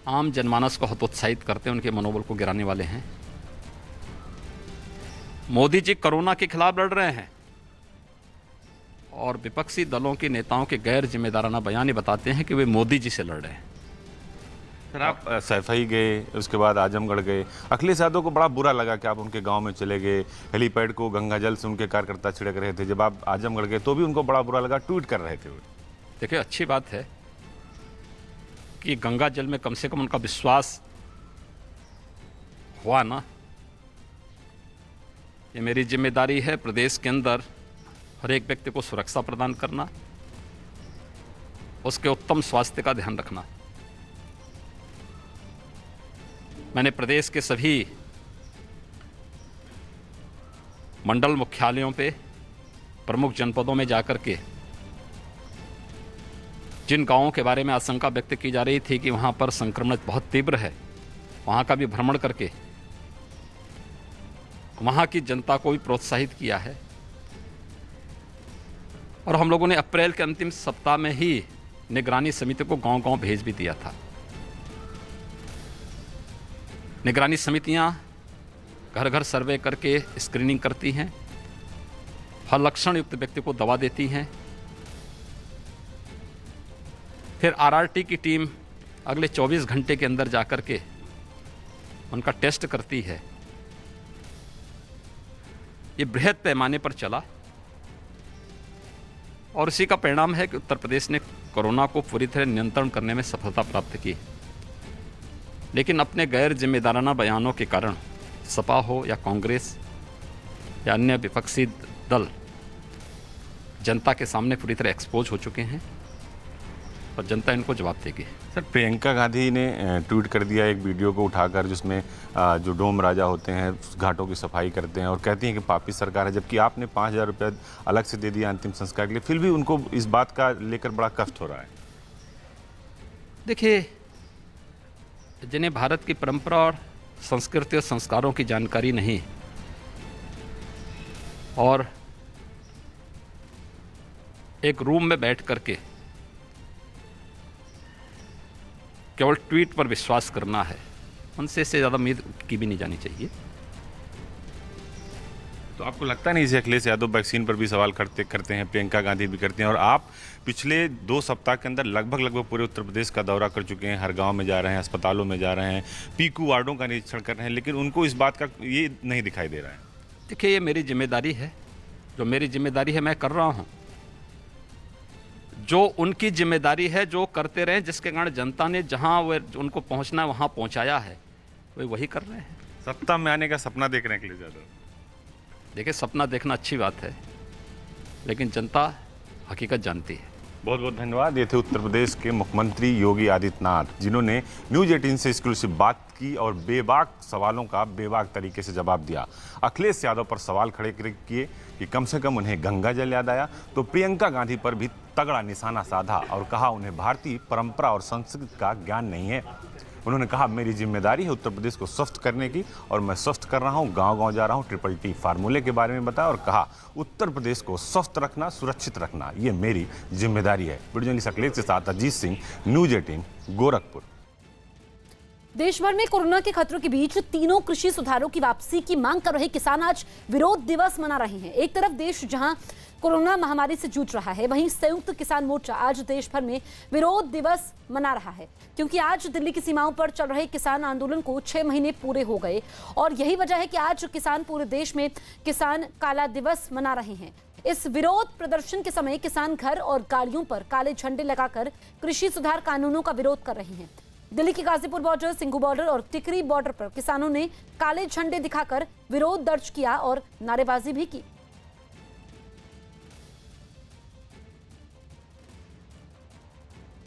आम जनमानस को हतोत्साहित करते हैं, उनके मनोबल को गिराने वाले हैं। मोदी जी कोरोना के खिलाफ लड़ रहे हैं और विपक्षी दलों के नेताओं के गैर जिम्मेदाराना बयान ये बताते हैं कि वे मोदी जी से लड़ रहे हैं। फिर आप सैफई गए, उसके बाद आजमगढ़ गए। अखिलेश यादव को बड़ा बुरा लगा कि आप उनके गांव में चले गए, हेलीपैड को गंगा जल से उनके कार्यकर्ता छिड़क रहे थे। जब आप आजमगढ़ गए तो भी उनको बड़ा बुरा लगा, ट्वीट कर रहे थे वो। देखिए, अच्छी बात है कि गंगा जल में कम से कम उनका विश्वास हुआ ना। ये मेरी जिम्मेदारी है प्रदेश के अंदर हर एक व्यक्ति को सुरक्षा प्रदान करना, उसके उत्तम स्वास्थ्य का ध्यान रखना। मैंने प्रदेश के सभी मंडल मुख्यालयों पे, प्रमुख जनपदों में जाकर के जिन गांवों के बारे में आशंका व्यक्त की जा रही थी कि वहां पर संक्रमण बहुत तीव्र है, वहां का भी भ्रमण करके वहां की जनता को भी प्रोत्साहित किया है। और हम लोगों ने अप्रैल के अंतिम सप्ताह में ही निगरानी समिति को गांव-गांव भेज भी दिया था। निगरानी समितियां घर-घर सर्वे करके स्क्रीनिंग करती हैं, हर लक्षण युक्त व्यक्ति को दवा देती हैं। फिर आरआरटी की टीम अगले 24 घंटे के अंदर जाकर के उनका टेस्ट करती है। ये बृहद पैमाने पर चला और इसी का परिणाम है कि उत्तर प्रदेश ने कोरोना को पूरी तरह नियंत्रण करने में सफलता प्राप्त की। लेकिन अपने गैर जिम्मेदाराना बयानों के कारण सपा हो या कांग्रेस या अन्य विपक्षी दल जनता के सामने पूरी तरह एक्सपोज हो चुके हैं और जनता इनको जवाब देगी। सर, प्रियंका गांधी ने ट्वीट कर दिया एक वीडियो को उठाकर, जिसमें जो डोम राजा होते हैं घाटों की सफाई करते हैं और कहती हैं कि पापी सरकार है, जबकि आपने 5,000 रुपये अलग से दे दिया अंतिम संस्कार के लिए। फिर भी उनको इस बात का लेकर बड़ा कष्ट हो रहा है। देखिए, जिन्हें भारत की परंपरा और संस्कृति और संस्कारों की जानकारी नहीं और एक रूम में बैठ करके केवल ट्वीट पर विश्वास करना है, उनसे इससे ज़्यादा उम्मीद की भी नहीं जानी चाहिए। तो आपको लगता नहीं, जैसे अखिलेश यादव वैक्सीन पर भी सवाल करते हैं, प्रियंका गांधी भी करते हैं, और आप पिछले 2 सप्ताह के अंदर लगभग पूरे उत्तर प्रदेश का दौरा कर चुके हैं, हर गांव में जा रहे हैं, अस्पतालों में जा रहे हैं, पीकू वार्डों का निरीक्षण कर रहे हैं, लेकिन उनको इस बात का ये नहीं दिखाई दे रहा है। देखिए, ये मेरी जिम्मेदारी है, जो मेरी जिम्मेदारी है मैं कर रहा हूँ। जो उनकी जिम्मेदारी है जो करते रहे, जिसके कारण जनता ने जहाँ वो उनको पहुँचना है वहाँ पहुँचाया है, वे वही कर रहे हैं। सत्ता में आने का सपना देख रहे हैं अखिलेश यादव। देखिए, सपना देखना अच्छी बात है, लेकिन जनता हकीकत जानती है। बहुत बहुत धन्यवाद। ये थे उत्तर प्रदेश के मुख्यमंत्री योगी आदित्यनाथ, जिन्होंने न्यूज़ 18 से एक्सक्लूसिव बात की और बेबाक सवालों का बेबाक तरीके से जवाब दिया। अखिलेश यादव पर सवाल खड़े किए कि कम से कम उन्हें गंगा जल याद आया, तो प्रियंका गांधी पर भी तगड़ा निशाना साधा और कहा उन्हें भारतीय परंपरा और संस्कृति का ज्ञान नहीं है। उन्होंने कहा, मेरी जिम्मेदारी है उत्तर प्रदेश को स्वस्थ करने की और मैं स्वस्थ कर रहा हूँ, गांव-गांव जा रहा हूँ। TTT फार्मूले के बारे में बताया और कहा, उत्तर प्रदेश को स्वस्थ रखना, सुरक्षित रखना, ये मेरी जिम्मेदारी है। वीडियो जर्नलिस्ट अखिलेश के साथ अजीत सिंह, न्यूज़ 18 गोरखपुर। देश भर में कोरोना के खतरों के बीच तीनों कृषि सुधारों की वापसी की मांग कर रहे किसान आज विरोध दिवस मना रहे हैं। एक तरफ देश जहां कोरोना महामारी से जूझ रहा है, वहीं संयुक्त किसान मोर्चा आज देश भर में विरोध दिवस मना रहा है, क्योंकि आज दिल्ली की सीमाओं पर चल रहे किसान आंदोलन को 6 महीने पूरे हो गए और यही वजह है कि आज किसान पूरे देश में किसान काला दिवस मना रहे हैं। इस विरोध प्रदर्शन के समय किसान घर और गाड़ियों पर काले झंडे लगाकर कृषि सुधार कानूनों का विरोध कर रहे हैं। दिल्ली के गाजीपुर बॉर्डर, सिंघू बॉर्डर और टिकरी बॉर्डर पर किसानों ने काले झंडे दिखाकर विरोध दर्ज किया और नारेबाजी भी की।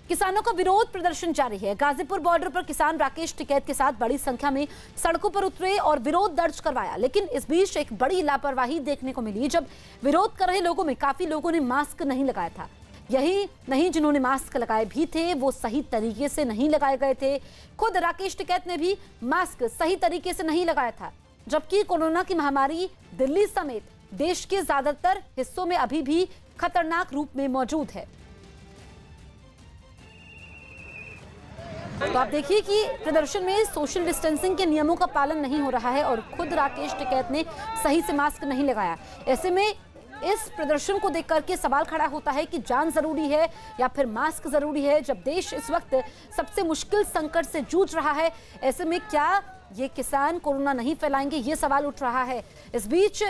किसानों का विरोध प्रदर्शन जारी है। गाजीपुर बॉर्डर पर किसान राकेश टिकैत के साथ बड़ी संख्या में सड़कों पर उतरे और विरोध दर्ज करवाया, लेकिन इस बीच एक बड़ी लापरवाही देखने को मिली, जब विरोध कर रहे लोगों में काफी लोगों ने मास्क नहीं लगाया था। यही नहीं, जिन्होंने मास्क लगाए भी थे वो सही तरीके से नहीं लगाए गए थे। खुद राकेश टिकैत ने भी मास्क सही तरीके से नहीं लगाया था, जबकि कोरोना की महामारी दिल्ली समेत देश के ज्यादातर हिस्सों में अभी भी खतरनाक रूप में मौजूद है। तो आप देखिए कि प्रदर्शन में सोशल डिस्टेंसिंग के नियमों का पालन नहीं हो रहा है और खुद राकेश टिकैत ने सही से मास्क नहीं लगाया। ऐसे में इस प्रदर्शन को देख करके सवाल खड़ा होता है कि जान जरूरी है या फिर मास्क जरूरी है, जब देश इस वक्त सबसे मुश्किल संकट से जूझ रहा है। ऐसे में क्या ये किसान कोरोना नहीं फैलाएंगे, ये सवाल उठ रहा है। इस बीच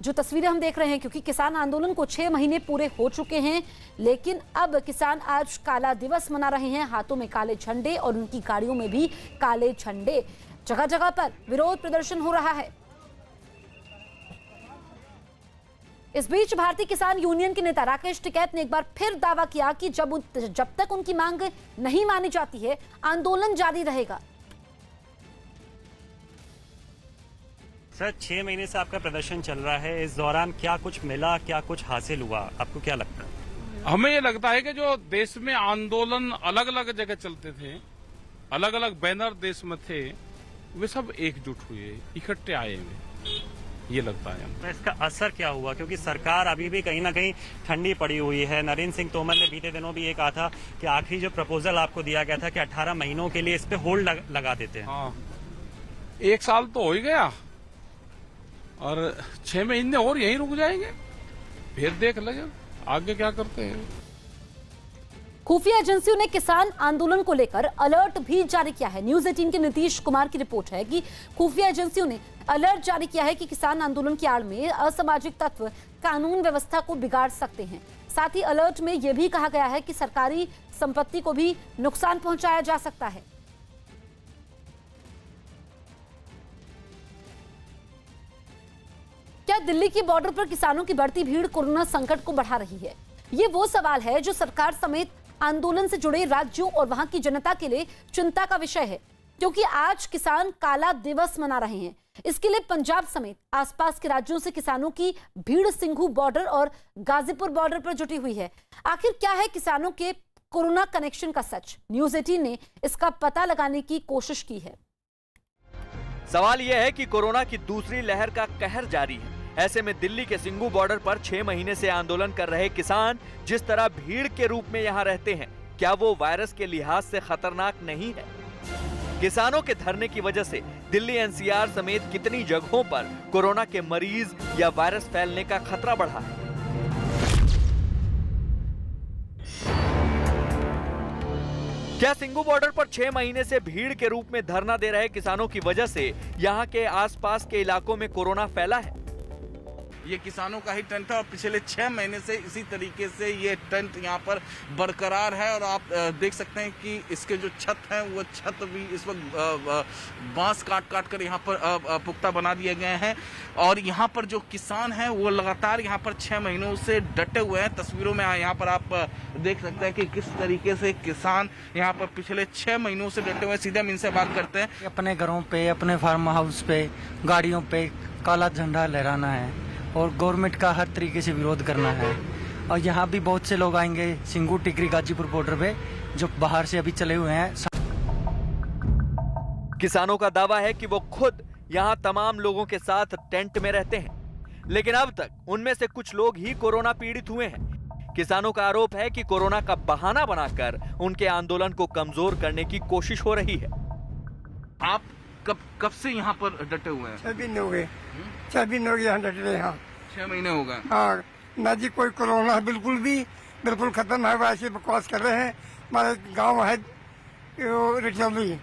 जो तस्वीरें हम देख रहे हैं, क्योंकि किसान आंदोलन को 6 महीने पूरे हो चुके हैं, लेकिन अब किसान आज काला दिवस मना रहे हैं। हाथों में काले झंडे और उनकी गाड़ियों में भी काले झंडे। जगह जगह पर विरोध प्रदर्शन हो रहा है। इस बीच भारतीय किसान यूनियन के नेता राकेश टिकैत ने एक बार फिर दावा किया कि जब तक उनकी मांग नहीं मानी जाती है, आंदोलन जारी रहेगा। सर, 6 महीने से आपका प्रदर्शन चल रहा है, इस दौरान क्या कुछ मिला, क्या कुछ हासिल हुआ, आपको क्या लगता है? हमें ये लगता है कि जो देश में आंदोलन अलग अलग जगह चलते थे, अलग अलग बैनर देश में थे, वे सब एकजुट हुए, इकट्ठे आए हुए, ये लगता है। तो इसका असर क्या हुआ, क्योंकि सरकार अभी भी कहीं ना कहीं ठंडी पड़ी हुई है। नरेंद्र सिंह तोमर ने बीते दिनों भी ये कहा था कि आखिरी जो प्रपोजल आपको दिया गया था कि 18 महीनों के लिए इस पे होल्ड लगा देते हैं। हाँ, 1 साल तो हो ही गया और 6 महीने और यहीं रुक जाएंगे, फिर देख लगे आगे क्या करते हैं। खुफिया एजेंसियों ने किसान आंदोलन को लेकर अलर्ट भी जारी किया है। न्यूज 18 के नीतीश कुमार की रिपोर्ट है कि खुफिया एजेंसियों ने अलर्ट जारी किया है कि किसान आंदोलन की आड़ में असामाजिक तत्व कानून व्यवस्था को बिगाड़ सकते हैं। साथ ही अलर्ट में यह भी कहा गया है कि सरकारी संपत्ति को भी नुकसान पहुंचाया जा सकता है। क्या दिल्ली की बॉर्डर पर किसानों की बढ़ती भीड़ कोरोना संकट को बढ़ा रही है? ये वो सवाल है जो सरकार समेत आंदोलन से जुड़े राज्यों और वहां की जनता के लिए चिंता का विषय है, क्योंकि आज किसान काला दिवस मना रहे हैं। इसके लिए पंजाब समेत आसपास के राज्यों से किसानों की भीड़ सिंघू बॉर्डर और गाजीपुर बॉर्डर पर जुटी हुई है। आखिर क्या है किसानों के कोरोना कनेक्शन का सच? न्यूज 18 ने इसका पता लगाने की कोशिश की है। सवाल यह है कि कोरोना की दूसरी लहर का कहर जारी है। ऐसे में दिल्ली के सिंघू बॉर्डर पर 6 महीने से आंदोलन कर रहे किसान जिस तरह भीड़ के रूप में यहां रहते हैं, क्या वो वायरस के लिहाज से खतरनाक नहीं है? किसानों के धरने की वजह से दिल्ली एनसीआर समेत कितनी जगहों पर कोरोना के मरीज या वायरस फैलने का खतरा बढ़ा है? क्या सिंघू बॉर्डर पर 6 महीने से भीड़ के रूप में धरना दे रहे किसानों की वजह से यहां के आसपास के इलाकों में कोरोना फैला है? ये किसानों का ही टेंट है और पिछले 6 महीने से इसी तरीके से ये टेंट यहाँ पर बरकरार है। और आप देख सकते हैं कि इसके जो छत हैं वो छत भी इस वक्त बांस काट कर यहाँ पर पुख्ता बना दिए गए हैं। और यहाँ पर जो किसान हैं वो लगातार यहाँ पर 6 महीनों से डटे हुए हैं। तस्वीरों में यहाँ पर आप देख सकते हैं कि किस तरीके से किसान यहाँ पर पिछले 6 महीनों से डटे हुए हैं। सीधे हम इनसे बात करते हैं। अपने घरों पे, अपने फार्म हाउस पे, गाड़ियों पे काला झंडा लहराना है और गवर्नमेंट का हर तरीके से विरोध करना है। और यहाँ भी बहुत से लोग आएंगे सिंघू टिकरी गाजीपुर बॉर्डर पे, जो बाहर से अभी चले हुए हैं। किसानों का दावा है कि वो खुद यहाँ तमाम लोगों के साथ टेंट में रहते हैं, लेकिन अब तक उनमें से कुछ लोग ही कोरोना पीड़ित हुए हैं। किसानों का आरोप है कि कोरोना का बहाना बनाकर उनके आंदोलन को कमजोर करने की कोशिश हो रही है। आप कब से यहाँ पर डटे हुए हैं? 6 दिन हो गए, 6 दिन हो गए यहाँ डटे यहाँ। 6 महीने हो गए। हाँ, ना जी कोई कोरोना बिल्कुल भी, बिल्कुल खत्म है। वैसे बकवास कर रहे हैं। हमारे गांव है रिचौली,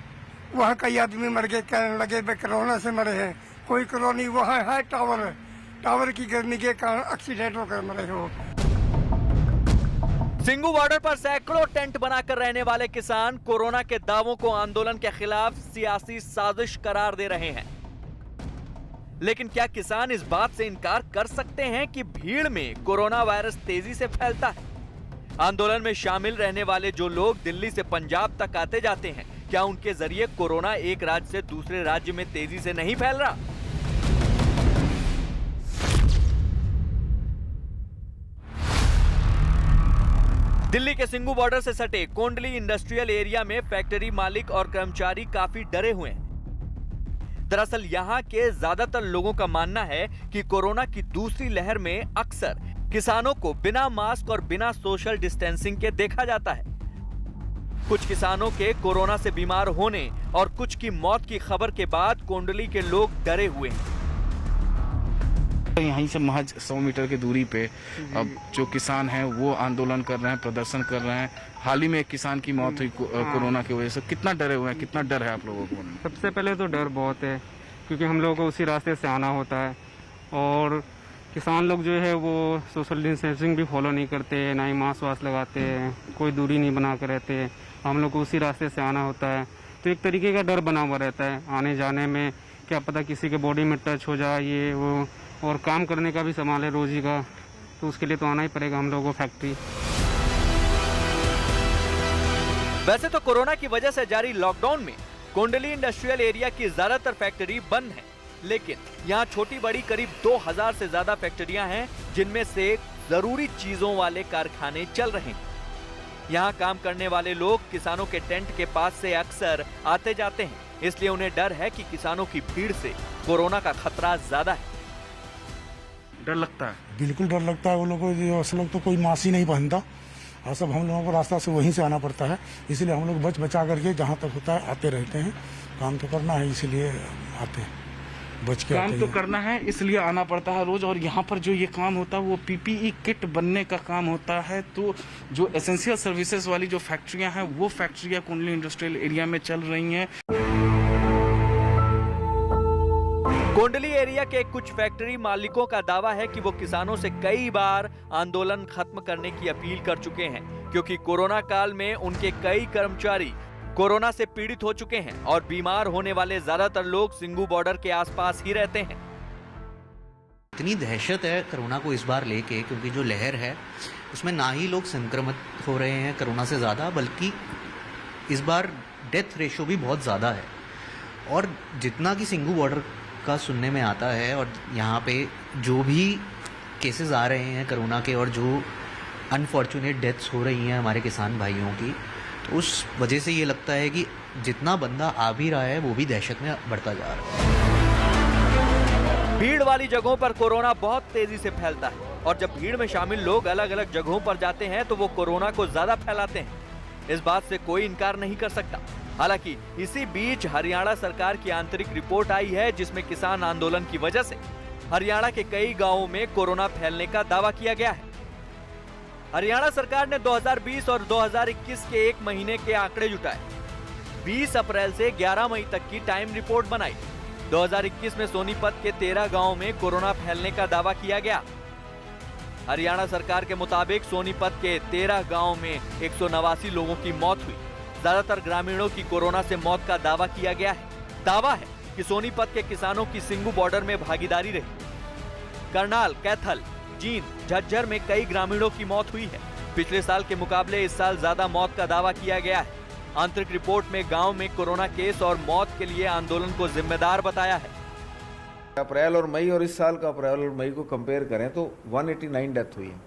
वहाँ कई आदमी मर गए, कहने लगे वे कोरोना से मरे हैं। कोई कोरोना नहीं, वहाँ है टावर की गर्मी के कारण एक्सीडेंट होकर मरे हो। सिंघू बॉर्डर पर सैकड़ों टेंट बनाकर रहने वाले किसान कोरोना के दावों को आंदोलन के खिलाफ सियासी साजिश करार दे रहे हैं। लेकिन क्या किसान इस बात से इनकार कर सकते हैं कि भीड़ में कोरोना वायरस तेजी से फैलता है? आंदोलन में शामिल रहने वाले जो लोग दिल्ली से पंजाब तक आते जाते हैं, क्या उनके जरिए कोरोना एक राज्य से दूसरे राज्य में तेजी से नहीं फैल रहा? दिल्ली के सिंघू बॉर्डर से सटे कोंडली इंडस्ट्रियल एरिया में फैक्ट्री मालिक और कर्मचारी काफी डरे हुए हैं। दरअसल यहां के ज्यादातर लोगों का मानना है कि कोरोना की दूसरी लहर में अक्सर किसानों को बिना मास्क और बिना सोशल डिस्टेंसिंग के देखा जाता है। कुछ किसानों के कोरोना से बीमार होने और कुछ की मौत की खबर के बाद कोंडली के लोग डरे हुए हैं। यहीं से महज 100 मीटर की दूरी पे अब जो किसान हैं वो आंदोलन कर रहे हैं, प्रदर्शन कर रहे हैं। हाल ही में एक किसान की मौत हुई कोरोना की वजह से। कितना डरे हुए हैं, कितना डर है आप लोगों को? सबसे पहले तो डर बहुत है, क्योंकि हम लोगों को उसी रास्ते से आना होता है और किसान लोग जो है वो सोशल डिस्टेंसिंग भी फॉलो नहीं करते, ना ही मास्क वास्क लगाते हैं, कोई दूरी नहीं बना कर रहते हैं। हम लोग को उसी रास्ते से आना होता है, तो एक तरीके का डर बना हुआ रहता है आने जाने में। क्या पता किसी के बॉडी में टच हो जाए ये वो, और काम करने का भी सवाल है रोजी का, तो उसके लिए तो आना ही पड़ेगा हम लोगों को फैक्ट्री। वैसे तो कोरोना की वजह से जारी लॉकडाउन में कोंडली इंडस्ट्रियल एरिया की ज्यादातर फैक्ट्री बंद है, लेकिन यहाँ छोटी बड़ी करीब 2000 से ज्यादा फैक्ट्रियां हैं, जिनमें से जरूरी चीजों वाले कारखाने चल रहे हैं। यहाँ काम करने वाले लोग किसानों के टेंट के पास से अक्सर आते जाते हैं, इसलिए उन्हें डर है कि किसानों की भीड़ से कोरोना का खतरा ज्यादा है। डर लगता है? बिल्कुल डर लगता है। वो लोग लोग तो कोई मास्क ही नहीं पहनता और सब हम लोगों को रास्ता से वहीं से आना पड़ता है, इसलिए हम लोग बचा करके जहाँ तक होता है आते रहते हैं। काम तो करना है इसलिए आते हैं, बच के काम तो करना है इसलिए आना पड़ता है रोज। और यहाँ पर जो ये काम होता है वो PPE किट बनने का काम होता है। तो जो एसेंशियल सर्विसेज वाली जो फैक्ट्रियां हैं वो फैक्ट्रियां कोंडली इंडस्ट्रियल एरिया में चल रही हैं। कोंडली एरिया के कुछ फैक्ट्री मालिकों का दावा है कि वो किसानों से कई बार आंदोलन खत्म करने की अपील कर चुके हैं, क्योंकि कोरोना काल में उनके कई कर्मचारी कोरोना से पीड़ित हो चुके हैं और बीमार होने वाले ज्यादातर लोग सिंगू बॉर्डर के आसपास ही रहते हैं। इतनी दहशत है कोरोना को इस बार लेके, क्योंकि जो लहर है उसमें ना ही लोग संक्रमित हो रहे हैं कोरोना से ज़्यादा, बल्कि इस बार डेथ रेशो भी बहुत ज़्यादा है। और जितना कि सिंगू बॉर्डर का सुनने में आता है और यहाँ पे जो भी केसेस आ रहे हैं कोरोना के और जो अनफॉर्चुनेट डेथ्स हो रही हैं हमारे किसान भाइयों की, तो उस वजह से ये लगता है कि जितना बंदा आ भी रहा है वो भी दहशत में बढ़ता जा रहा है। भीड़ वाली जगहों पर कोरोना बहुत तेजी से फैलता है और जब भीड़ में शामिल लोग अलग अलग जगहों पर जाते हैं तो वो कोरोना को ज्यादा फैलाते हैं। इस बात से कोई इनकार नहीं कर सकता। हालांकि इसी बीच हरियाणा सरकार की आंतरिक रिपोर्ट आई है, जिसमें किसान आंदोलन की वजह से हरियाणा के कई गांवों में कोरोना फैलने का दावा किया गया है। हरियाणा सरकार ने 2020 और 2021 के एक महीने के आंकड़े जुटाए। 20 अप्रैल से 11 मई तक की टाइम रिपोर्ट बनाई। 2021 में सोनीपत के 13 गांवों में कोरोना फैलने का दावा किया गया। हरियाणा सरकार के मुताबिक सोनीपत के 13 गांवों में 189 लोगों की मौत हुई। ज्यादातर ग्रामीणों की कोरोना से मौत का दावा किया गया है। दावा है कि सोनीपत के किसानों की सिंगू बॉर्डर में भागीदारी रही। करनाल, कैथल, जींद, झज्जर में कई ग्रामीणों की मौत हुई है। पिछले साल के मुकाबले इस साल ज्यादा मौत का दावा किया गया है। आंतरिक रिपोर्ट में गांव में कोरोना केस और मौत के लिए आंदोलन को जिम्मेदार बताया है। अप्रैल और मई और इस साल का अप्रैल और मई को कंपेयर करें तो 189 डेथ हुई है,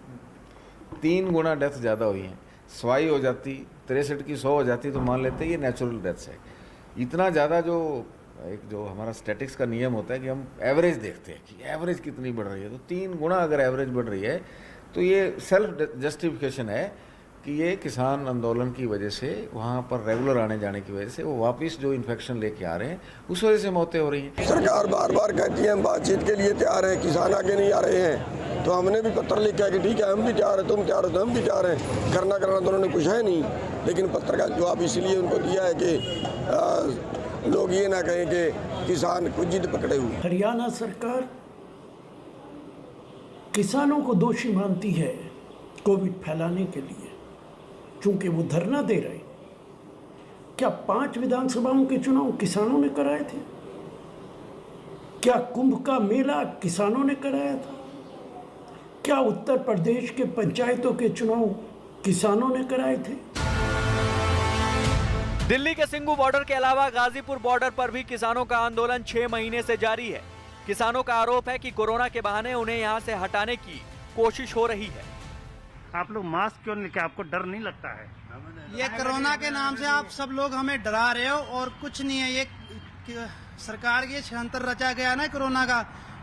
3 गुना डेथ ज़्यादा हुई है। स्वाई हो जाती 63 की 100 हो जाती तो मान लेते ये नेचुरल डेथ्स है। इतना ज़्यादा जो हमारा स्टैटिक्स का नियम होता है कि हम एवरेज देखते हैं कि एवरेज कितनी बढ़ रही है, तो 3 गुना अगर एवरेज बढ़ रही है तो ये सेल्फ जस्टिफिकेशन है कि ये किसान आंदोलन की वजह से, वहाँ पर रेगुलर आने जाने की वजह से वो वापस जो इन्फेक्शन लेके आ रहे हैं उस वजह से मौतें हो रही हैं। सरकार बार बार कहती है हम बातचीत के लिए तैयार हैं, किसान आगे नहीं आ रहे हैं, तो हमने भी पत्र लिखा कि ठीक है हम भी तैयार हैं, तुम तैयार हो तो हम भी तैयार हैं। करना तो उन्होंने कुछ है नहीं, लेकिन पत्र का जवाब इसलिए उनको दिया है कि लोग ये ना कहें कि किसान कुछ जिद पकड़े हुए। हरियाणा सरकार किसानों को दोषी मानती है कोविड फैलाने के लिए, चूंकि वो धरना दे रहे। क्या 5 विधानसभाओं के चुनाव किसानों ने कराए थे? क्या कुंभ का मेला किसानों ने कराया था? क्या उत्तर प्रदेश के पंचायतों के चुनाव किसानों ने कराए थे? दिल्ली के सिंगू बॉर्डर के अलावा गाजीपुर बॉर्डर पर भी किसानों का आंदोलन 6 महीने से जारी है। किसानों का आरोप है कि कोरोना के बहाने उन्हें यहां से हटाने की कोशिश हो रही है। आप लोग मास्क क्यों नहीं, क्या आपको डर नहीं लगता है? ये कोरोना के नाम से आप सब लोग हमें डरा रहे हो और कुछ नहीं है। ये सरकार के षड्यंत्र रचा गया ना कोरोना का,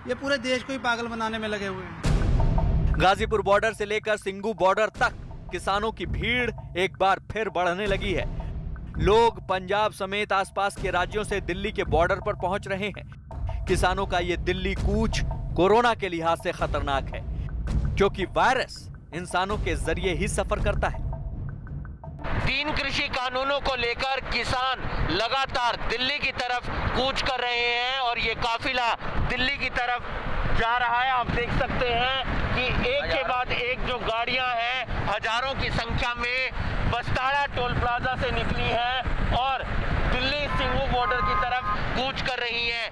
ये पूरे देश को ही पागल बनाने में लगे हुए हैं। गाजीपुर बॉर्डर से लेकर सिंगू बॉर्डर तक किसानों की भीड़ एक बार फिर बढ़ने लगी है। लोग पंजाब समेत आसपास के राज्यों से दिल्ली के बॉर्डर पर पहुंच रहे हैं। किसानों का ये दिल्ली कूच कोरोना के लिहाज से खतरनाक है, क्योंकि वायरस इंसानों के जरिए ही सफर करता है। 3 कृषि कानूनों को लेकर किसान लगातार दिल्ली की तरफ कूच कर रहे हैं और ये काफिला दिल्ली की तरफ जा रहा है। आप देख सकते हैं कि एक के बाद एक जो गाड़ियां हैं हजारों की संख्या में बस्ताड़ा टोल प्लाजा से निकली हैं और दिल्ली सिंगू बॉर्डर की तरफ कूच कर रही हैं।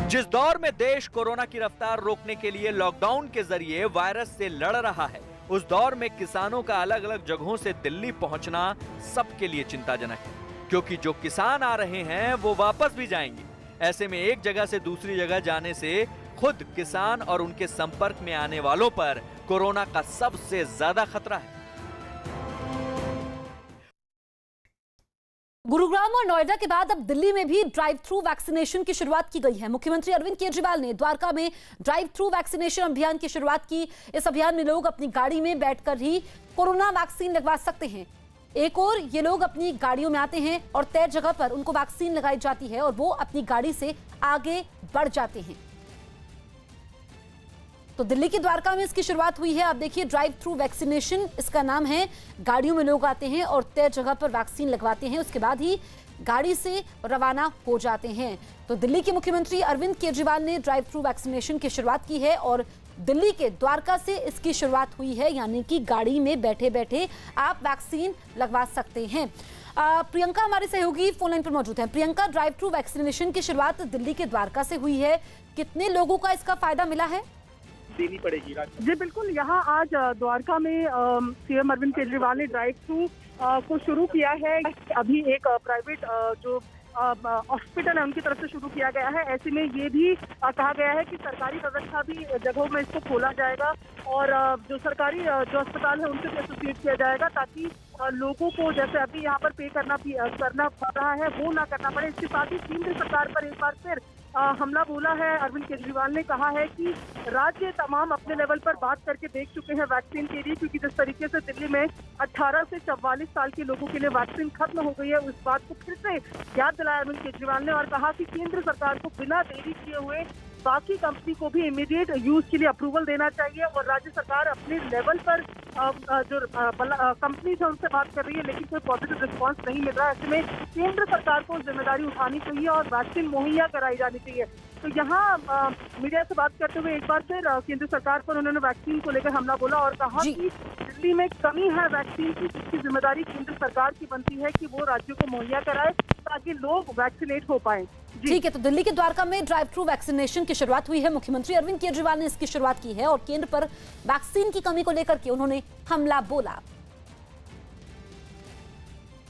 जिस दौर में देश कोरोना की रफ्तार रोकने के लिए लॉकडाउन के जरिए वायरस से लड़ रहा है, उस दौर में किसानों का अलग अलग जगहों से दिल्ली पहुंचना सबके लिए चिंताजनक है, क्योंकि जो किसान आ रहे हैं वो वापस भी जाएंगे। ऐसे में एक जगह से दूसरी जगह जाने से खुद किसान और उनके संपर्क में आने वालों पर कोरोना का सबसे ज्यादा खतरा है। गुरुग्राम और नोएडा के बाद अब दिल्ली में भी ड्राइव थ्रू वैक्सीनेशन की शुरुआत की गई है। मुख्यमंत्री अरविंद केजरीवाल ने द्वारका में ड्राइव थ्रू वैक्सीनेशन अभियान की शुरुआत की। इस अभियान में लोग अपनी गाड़ी में बैठकर ही कोरोना वैक्सीन लगवा सकते हैं। एक और ये लोग अपनी गाड़ियों में आते हैं और तय जगह पर उनको वैक्सीन लगाई जाती है और वो अपनी गाड़ी से आगे बढ़ जाते हैं। तो दिल्ली की द्वारका में इसकी शुरुआत हुई है। आप देखिए, ड्राइव थ्रू वैक्सीनेशन इसका नाम है। गाड़ियों में लोग आते हैं और तय जगह पर वैक्सीन लगवाते हैं, उसके बाद ही गाड़ी से रवाना हो जाते हैं। तो दिल्ली के मुख्यमंत्री अरविंद केजरीवाल ने ड्राइव थ्रू वैक्सीनेशन की शुरुआत की है और दिल्ली के द्वारका से इसकी शुरुआत हुई है, यानी कि गाड़ी में बैठे बैठे आप वैक्सीन लगवा सकते हैं। प्रियंका हमारे सहयोगी फोन लाइन पर मौजूद हैं। प्रियंका, ड्राइव थ्रू वैक्सीनेशन की शुरुआत दिल्ली के द्वारका से हुई है, कितने लोगों का इसका फायदा मिला है? देनी पड़ेगी। जी बिल्कुल, यहाँ आज द्वारका में सीएम अरविंद केजरीवाल ने ड्राइव थ्रू को शुरू किया है। अभी एक प्राइवेट जो हॉस्पिटल है उनकी तरफ से शुरू किया गया है। ऐसे में ये भी कहा गया है कि सरकारी व्यवस्था भी जगहों में इसको खोला जाएगा और जो सरकारी जो अस्पताल है उनसे एसोसिएट किया जाएगा, ताकि लोगों को जैसे अभी यहाँ पर पे करना पड़ रहा है वो ना करना पड़े। इसके साथ ही केंद्र सरकार पर एक बार फिर हमला बोला है। अरविंद केजरीवाल ने कहा है कि राज्य तमाम अपने लेवल पर बात करके देख चुके हैं वैक्सीन के लिए, क्योंकि जिस तरीके से दिल्ली में 18 से 44 साल के लोगों के लिए वैक्सीन खत्म हो गई है, उस बात को फिर से याद दिलाया अरविंद केजरीवाल ने और कहा कि केंद्र सरकार को बिना देरी किए हुए बाकी कंपनी को भी इमीडिएट यूज के लिए अप्रूवल देना चाहिए और राज्य सरकार अपने लेवल पर जो कंपनीज है उनसे बात कर रही है, लेकिन कोई पॉजिटिव रिस्पांस नहीं मिल रहा है। ऐसे में केंद्र सरकार को जिम्मेदारी उठानी चाहिए और वैक्सीन मुहैया कराई जानी चाहिए। तो यहाँ मीडिया से बात करते हुए एक बार फिर केंद्र सरकार पर उन्होंने वैक्सीन को लेकर हमला बोला और कहा कि दिल्ली में कमी है वैक्सीन की, जिसकी जिम्मेदारी केंद्र सरकार की बनती है कि वो राज्यों को मुहैया कराए ताकि लोग वैक्सीनेट हो पाए। ठीक है, तो दिल्ली के द्वारका में ड्राइव थ्रू वैक्सीनेशन की शुरुआत हुई है। मुख्यमंत्री अरविंद केजरीवाल ने इसकी शुरुआत की है और केंद्र पर वैक्सीन की कमी को लेकर के उन्होंने हमला बोला।